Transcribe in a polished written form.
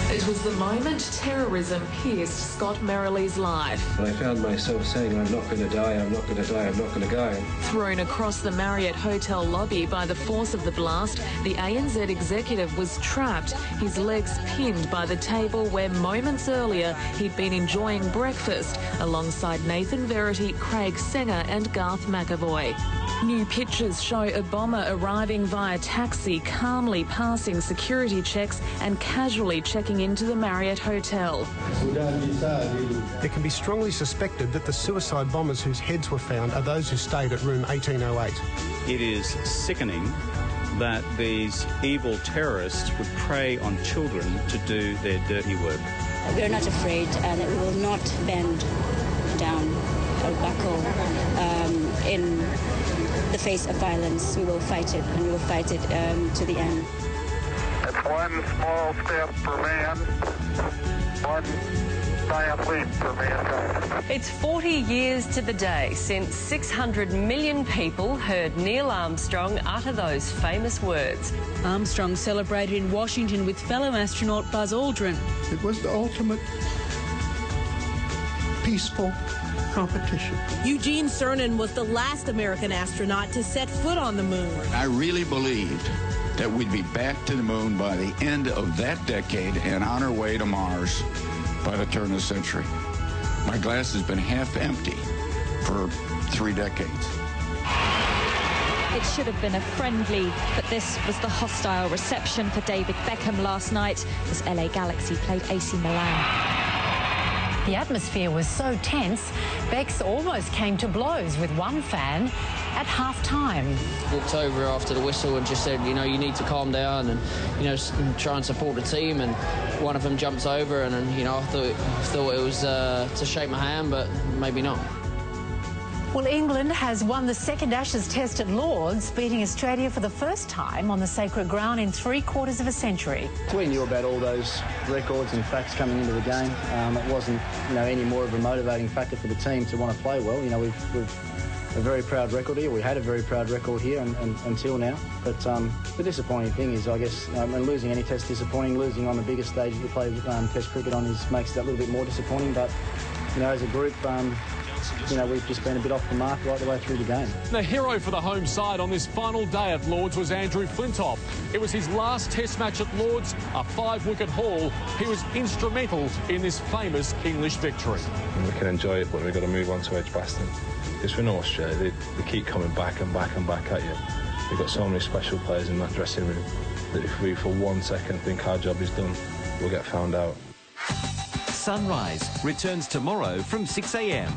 It was the moment terrorism pierced Scott Merrill's life. I found myself saying, I'm not going to die, I'm not going to die, I'm not going to go. Thrown across the Marriott hotel lobby by the force of the blast, the ANZ executive was trapped, his legs pinned by the table where moments earlier he'd been enjoying breakfast alongside Nathan Verity, Craig Senger and Garth McAvoy. New pictures show a bomber arriving via taxi, calmly passing security checks and casually checking into the Marriott hotel. It can be strongly suspected that the suicide bombers whose heads were found are those who stayed at room 1808. It is sickening that these evil terrorists would prey on children to do their dirty work. We're not afraid and we will not bend down or buckle in the face of violence. We will fight it, and we will fight it to the end. It's one small step for man, one giant leap for mankind. It's 40 years to the day since 600 million people heard Neil Armstrong utter those famous words. Armstrong celebrated in Washington with fellow astronaut Buzz Aldrin. It was the ultimate peaceful competition. Eugene Cernan was the last American astronaut to set foot on the moon. I really believed that we'd be back to the moon by the end of that decade and on our way to Mars by the turn of the century. My glass has been half empty for 3 decades. It should have been a friendly, but this was the hostile reception for David Beckham last night as LA Galaxy played AC Milan. The atmosphere was so tense, Bex almost came to blows with one fan at half-time. Walked over after the whistle and just said, you know, you need to calm down and, you know, try and support the team. And one of them jumps over and you know, I thought it was to shake my hand, but maybe not. Well, England has won the second Ashes Test at Lord's, beating Australia for the first time on the sacred ground in 3/4 of a century. We knew about all those records and facts coming into the game. It wasn't, you know, any more of a motivating factor for the team to want to play well. You know, we've a very proud record here. We had a very proud record here until now. But the disappointing thing is, I guess, and losing any test disappointing. Losing on the biggest stage that you play Test cricket on makes that a little bit more disappointing. But you know, as a group, you know, we've just been a bit off the mark right the way through the game. The hero for the home side on this final day at Lord's was Andrew Flintoff. It was his last Test match at Lord's, a 5-wicket haul. He was instrumental in this famous English victory. We can enjoy it, but we've got to move on to Edgbaston. Because we know Australia, they keep coming back and back and back at you. We've got so many special players in that dressing room that if we for 1 second think our job is done, we'll get found out. Sunrise returns tomorrow from 6 a.m.